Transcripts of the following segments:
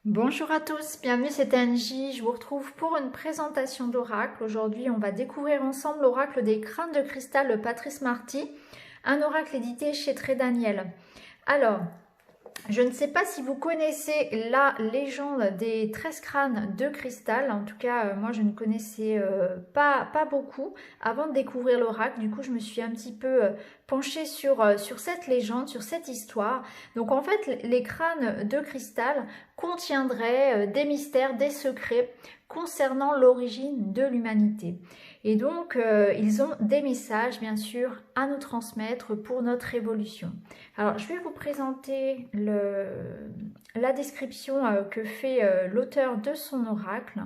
Bonjour à tous, bienvenue, c'est Angie. Je vous retrouve pour une présentation d'oracle. Aujourd'hui, on va découvrir ensemble l'oracle des crânes de cristal de Patrice Marty, un oracle édité chez Très Daniel. Alors, je ne sais pas si vous connaissez la légende des 13 crânes de cristal. En tout cas, moi, je ne connaissais pas beaucoup avant de découvrir l'oracle. Du coup, je me suis un petit peu penchée sur cette légende, sur cette histoire. Donc, en fait, les crânes de cristal contiendraient des mystères, des secrets concernant l'origine de l'humanité. Et donc, ils ont des messages, bien sûr, à nous transmettre pour notre évolution. Alors, je vais vous présenter la description que fait l'auteur de son oracle.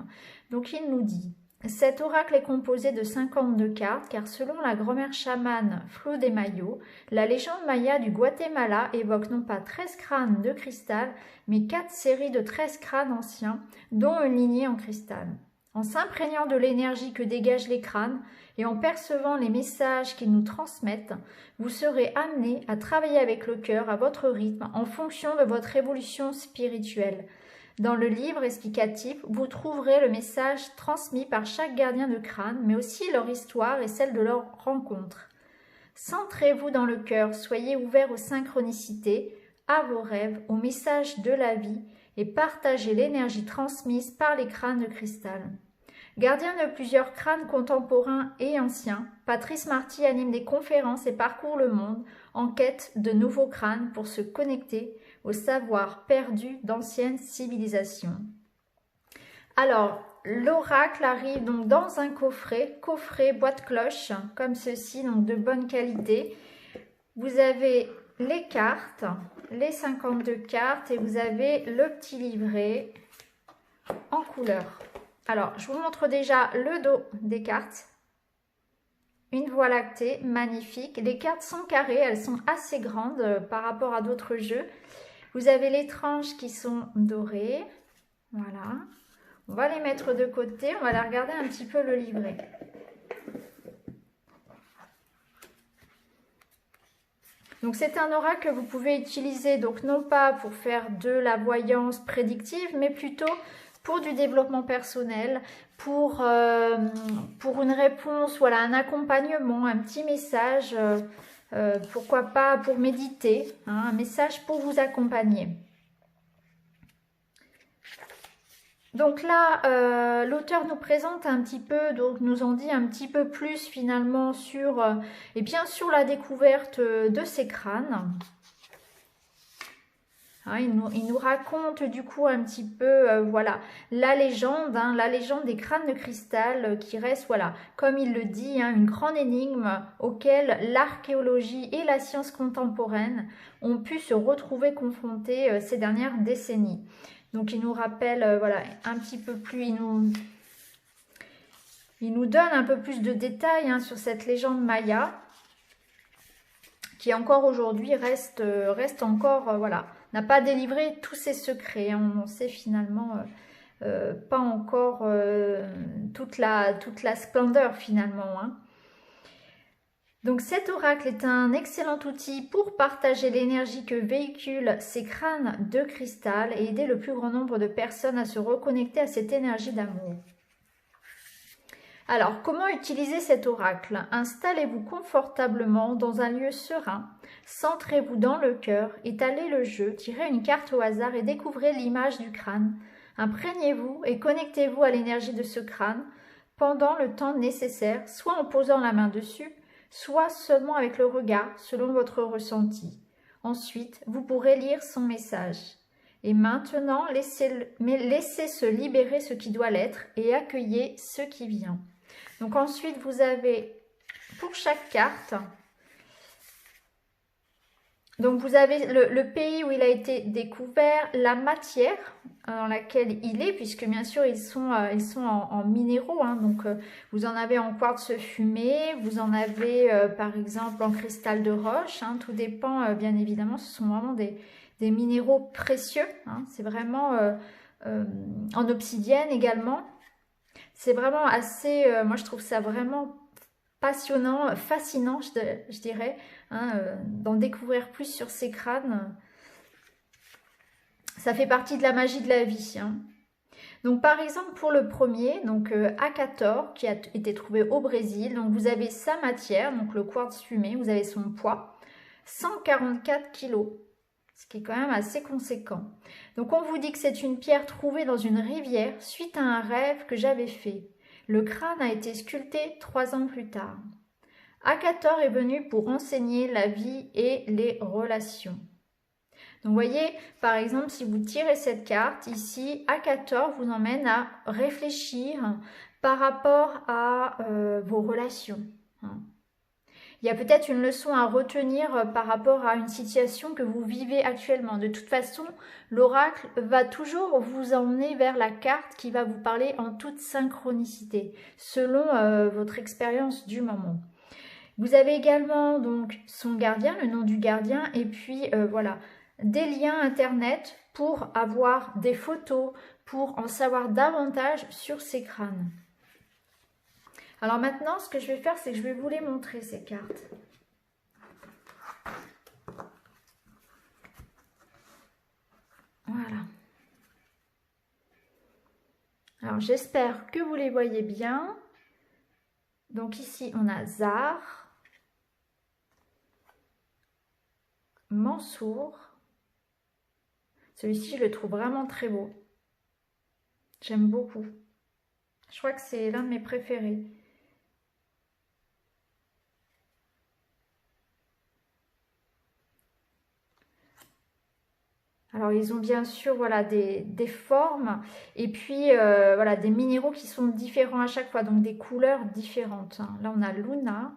Donc, il nous dit « Cet oracle est composé de 52 cartes, car selon la grand-mère chamane Flo de Mayo, la légende maya du Guatemala évoque non pas 13 crânes de cristal, mais 4 séries de 13 crânes anciens, dont une lignée en cristal. » En s'imprégnant de l'énergie que dégagent les crânes et en percevant les messages qu'ils nous transmettent, vous serez amené à travailler avec le cœur à votre rythme en fonction de votre évolution spirituelle. Dans le livre explicatif, vous trouverez le message transmis par chaque gardien de crâne, mais aussi leur histoire et celle de leur rencontre. Centrez-vous dans le cœur, soyez ouverts aux synchronicités, à vos rêves, aux messages de la vie et partagez l'énergie transmise par les crânes de cristal. Gardien de plusieurs crânes contemporains et anciens, Patrice Marty anime des conférences et parcourt le monde en quête de nouveaux crânes pour se connecter au savoir perdu d'anciennes civilisations. Alors, l'oracle arrive donc dans un coffret boîte cloche, comme ceci, donc de bonne qualité. Vous avez les cartes, les 52 cartes et vous avez le petit livret en couleur. Alors, je vous montre déjà le dos des cartes. Une voie lactée, magnifique. Les cartes sont carrées, elles sont assez grandes par rapport à d'autres jeux. Vous avez les tranches qui sont dorées. Voilà. On va les mettre de côté, on va aller regarder un petit peu le livret. Donc c'est un oracle que vous pouvez utiliser, donc non pas pour faire de la voyance prédictive, mais plutôt pour du développement personnel, pour une réponse, voilà, un accompagnement, un petit message, pourquoi pas pour méditer, hein, un message pour vous accompagner. Donc là, l'auteur nous présente un petit peu, donc nous en dit un petit peu plus finalement sur, et bien sûr, la découverte de ces crânes. Hein, il nous raconte du coup un petit peu, voilà, la légende des crânes de cristal qui reste, voilà, comme il le dit, hein, une grande énigme auquel l'archéologie et la science contemporaine ont pu se retrouver confrontées ces dernières décennies. Donc il nous rappelle, voilà, un petit peu plus, il nous donne un peu plus de détails hein, sur cette légende maya, qui encore aujourd'hui reste encore, voilà, n'a pas délivré tous ses secrets. Hein, on sait finalement pas encore toute la splendeur finalement. Hein. Donc cet oracle est un excellent outil pour partager l'énergie que véhiculent ces crânes de cristal et aider le plus grand nombre de personnes à se reconnecter à cette énergie d'amour. Alors, comment utiliser cet oracle? Installez-vous confortablement dans un lieu serein, centrez-vous dans le cœur, étalez le jeu, tirez une carte au hasard et découvrez l'image du crâne. Imprégnez-vous et connectez-vous à l'énergie de ce crâne pendant le temps nécessaire, soit en posant la main dessus, soit seulement avec le regard, selon votre ressenti. Ensuite, vous pourrez lire son message. Et maintenant, laissez se libérer ce qui doit l'être et accueillez ce qui vient. Donc ensuite, vous avez pour chaque carte, donc vous avez le pays où il a été découvert, la matière dans laquelle il est, puisque bien sûr ils sont en minéraux, hein, donc vous en avez en quartz fumé, vous en avez par exemple en cristal de roche, hein, tout dépend bien évidemment, ce sont vraiment des minéraux précieux, hein, c'est vraiment en obsidienne également. C'est vraiment assez, moi je trouve ça vraiment passionnant, fascinant je dirais, hein, d'en découvrir plus sur ces crânes. Ça fait partie de la magie de la vie, hein. Donc par exemple pour le premier, donc Akator, qui a été trouvé au Brésil, donc vous avez sa matière, donc le quartz fumé, vous avez son poids, 144 kg, ce qui est quand même assez conséquent. Donc on vous dit que c'est une pierre trouvée dans une rivière suite à un rêve que j'avais fait. Le crâne a été sculpté 3 ans plus tard. Akator est venu pour enseigner la vie et les relations. Donc vous voyez, par exemple, si vous tirez cette carte, ici, Akator vous emmène à réfléchir par rapport à vos relations. Il y a peut-être une leçon à retenir par rapport à une situation que vous vivez actuellement. De toute façon, l'oracle va toujours vous emmener vers la carte qui va vous parler en toute synchronicité, selon votre expérience du moment. Vous avez également donc son gardien, le nom du gardien, et puis voilà, des liens internet pour avoir des photos, pour en savoir davantage sur ces crânes. Alors maintenant, ce que je vais faire, c'est que je vais vous les montrer, ces cartes. Voilà. Alors j'espère que vous les voyez bien. Donc ici, on a Zar, Mansour. Celui-ci, je le trouve vraiment très beau. J'aime beaucoup. Je crois que c'est l'un de mes préférés. Alors, ils ont bien sûr voilà, des formes et puis voilà, des minéraux qui sont différents à chaque fois, donc des couleurs différentes. Là, on a Luna,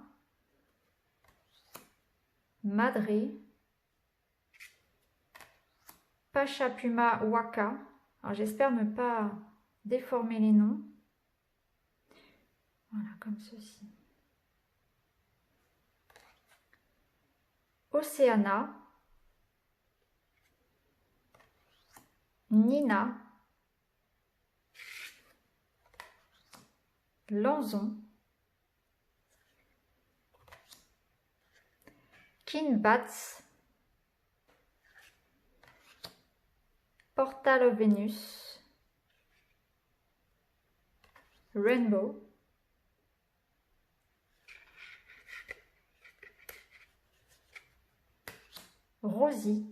Madre, Pachapuma Waka. Alors, j'espère ne pas déformer les noms. Voilà, comme ceci. Océana, Nina, Lanzon, Kinbats, Portal of Venus, Rainbow, Rosie,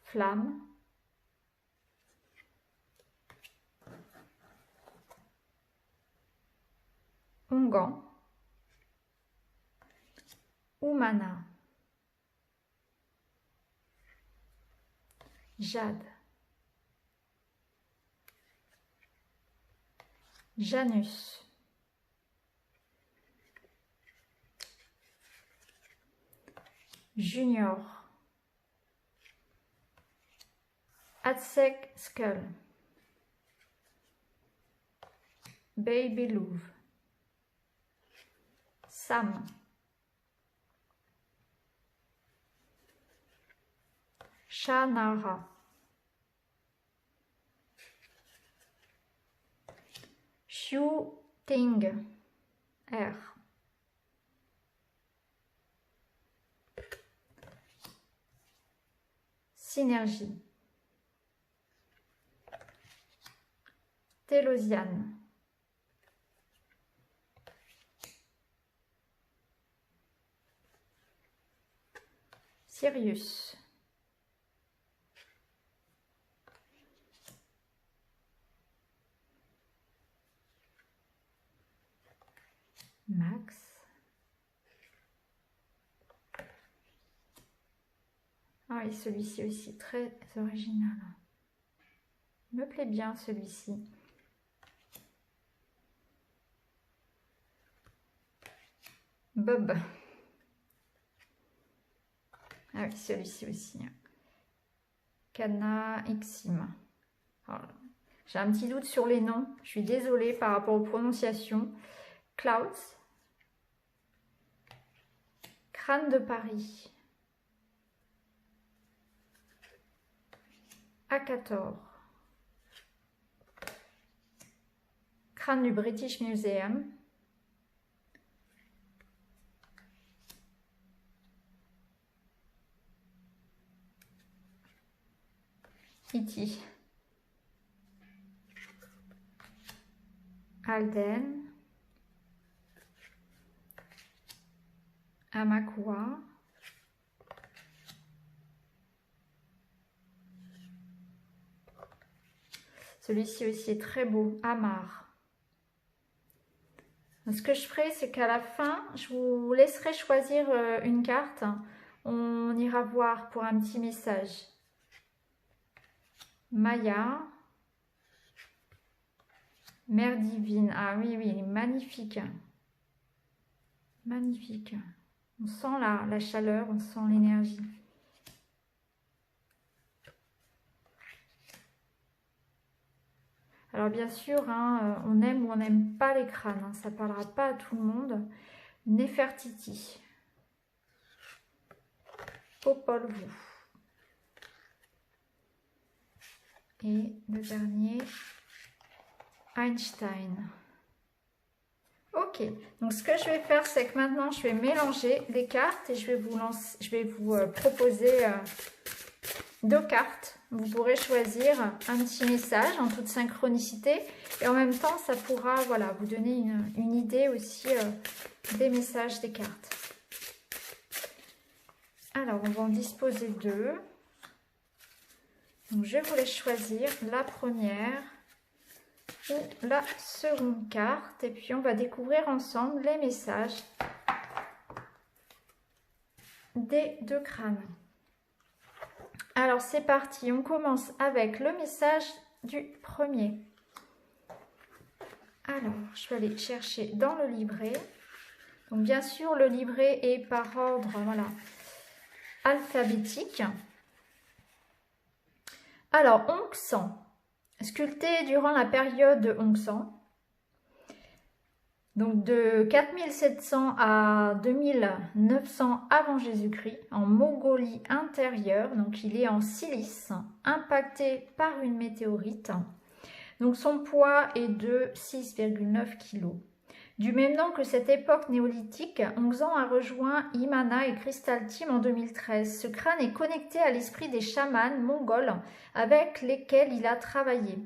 Flamme, Ongan, Umana, Jade, Janus, Junior, Atsek Skull, Baby Louve, Sam, Shanara, Shu Ting, R, Synergie, Télosiane, Sirius, Max, ah oui, celui-ci aussi, très original. Me plaît bien celui-ci. Bob. Ah oui, celui-ci aussi. Cana Exim. J'ai un petit doute sur les noms. Je suis désolée par rapport aux prononciations. Klaus. Crâne de Paris. Akator. Crâne du British Museum. Iti, Alden, Amakua, celui-ci aussi est très beau, Amar. Ce que je ferai, c'est qu'à la fin, je vous laisserai choisir une carte. On ira voir pour un petit message. Maya, Mère divine. Ah oui, oui, il est magnifique. Magnifique. On sent la chaleur, on sent l'énergie. Alors bien sûr, hein, on aime ou on n'aime pas les crânes. Hein, ça ne parlera pas à tout le monde. Nefertiti. Popol Vuh. Et le dernier, Einstein. Ok, donc ce que je vais faire, c'est que maintenant je vais mélanger les cartes et je vais vous proposer 2 cartes. Vous pourrez choisir un petit message en toute synchronicité et en même temps ça pourra voilà, vous donner une idée aussi des messages des cartes. Alors on va en disposer 2. Donc je vous laisse choisir la première ou la seconde carte et puis on va découvrir ensemble les messages des 2 crânes. Alors c'est parti, on commence avec le message du premier. Alors je vais aller chercher dans le livret. Donc bien sûr le livret est par ordre voilà, alphabétique. Alors Ongsan, sculpté durant la période de Ongsan, donc de 4700 à 2900 avant Jésus-Christ, en Mongolie intérieure, donc il est en silice, impacté par une météorite. Donc son poids est de 6,9 kg. Du même nom que cette époque néolithique, Ongsan a rejoint Imana et Crystal Team en 2013. Ce crâne est connecté à l'esprit des chamans mongols avec lesquels il a travaillé.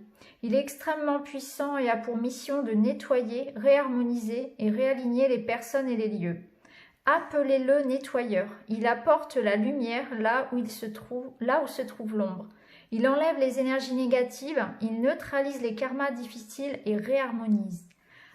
Il est extrêmement puissant et a pour mission de nettoyer, réharmoniser et réaligner les personnes et les lieux. Appelez-le nettoyeur. Il apporte la lumière là où se trouve l'ombre. Il enlève les énergies négatives, il neutralise les karmas difficiles et réharmonise.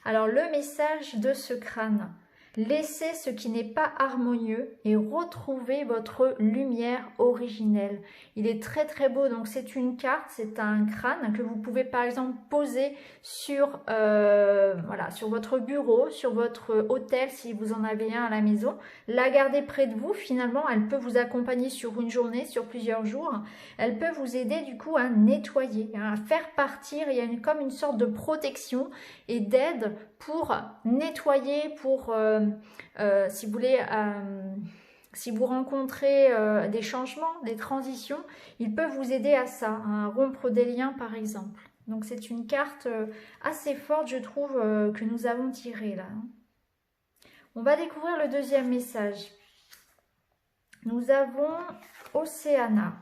Alors le message de ce crâne, laissez ce qui n'est pas harmonieux et retrouvez votre lumière originelle. Il est très très beau, donc c'est une carte, c'est un crâne que vous pouvez par exemple poser sur, voilà, sur votre bureau, sur votre hôtel si vous en avez un à la maison. La garder près de vous, finalement elle peut vous accompagner sur une journée, sur plusieurs jours. Elle peut vous aider du coup à nettoyer, à faire partir, il y a comme une sorte de protection et d'aide pour nettoyer, pour si vous voulez, si vous rencontrez des changements, des transitions, il peut vous aider à ça, à rompre des liens par exemple. Donc c'est une carte assez forte, je trouve, que nous avons tirée là. On va découvrir le deuxième message. Nous avons Océana.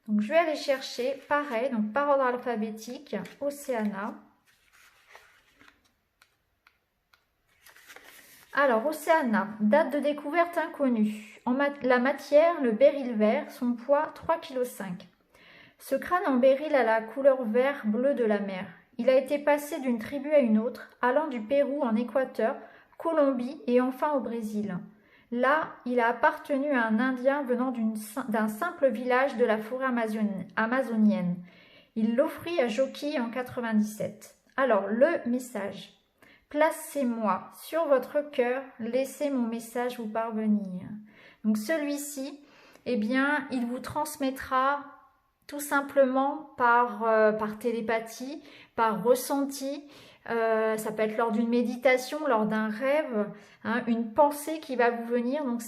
Donc je vais aller chercher, pareil, donc par ordre alphabétique, Océana. Alors, Océana, date de découverte inconnue. La matière, le béryl vert, son poids 3,5 kg. Ce crâne en béryl a la couleur vert-bleu de la mer. Il a été passé d'une tribu à une autre, allant du Pérou en Équateur, Colombie et enfin au Brésil. Là, il a appartenu à un Indien venant d'un simple village de la forêt amazonienne. Il l'offrit à Jockey en 97. Alors, le message. Placez-moi sur votre cœur, laissez mon message vous parvenir. Donc celui-ci, eh bien, il vous transmettra tout simplement par télépathie, par ressenti. Ça peut être lors d'une méditation, lors d'un rêve, hein, une pensée qui va vous venir. Donc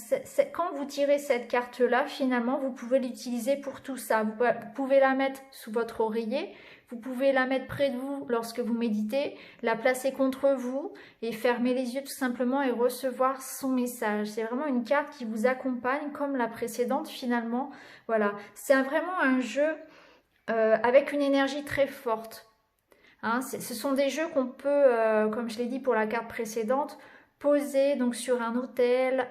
quand vous tirez cette carte-là, finalement, vous pouvez l'utiliser pour tout ça. Vous pouvez la mettre sous votre oreiller. Vous pouvez la mettre près de vous lorsque vous méditez, la placer contre vous et fermer les yeux tout simplement et recevoir son message. C'est vraiment une carte qui vous accompagne comme la précédente finalement. Voilà, c'est vraiment un jeu avec une énergie très forte. Hein, ce sont des jeux qu'on peut, comme je l'ai dit pour la carte précédente, poser donc sur un autel,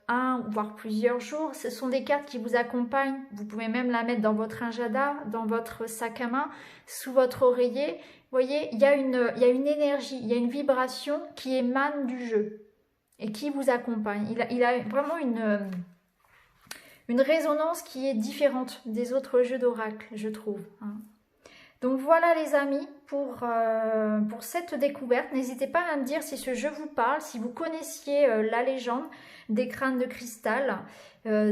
un voire plusieurs jours. Ce sont des cartes qui vous accompagnent. Vous pouvez même la mettre dans votre agenda, dans votre sac à main, sous votre oreiller. Vous voyez, il y a une énergie, il y a une vibration qui émane du jeu et qui vous accompagne. Il a vraiment une résonance qui est différente des autres jeux d'oracle, je trouve. Hein. Donc voilà les amis pour cette découverte. N'hésitez pas à me dire si ce jeu vous parle, si vous connaissiez la légende des crânes de cristal.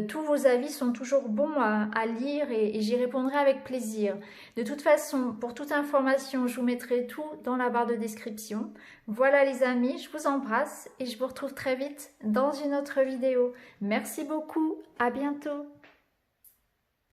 Tous vos avis sont toujours bons à lire et j'y répondrai avec plaisir. De toute façon, pour toute information, je vous mettrai tout dans la barre de description. Voilà les amis, je vous embrasse et je vous retrouve très vite dans une autre vidéo. Merci beaucoup, à bientôt.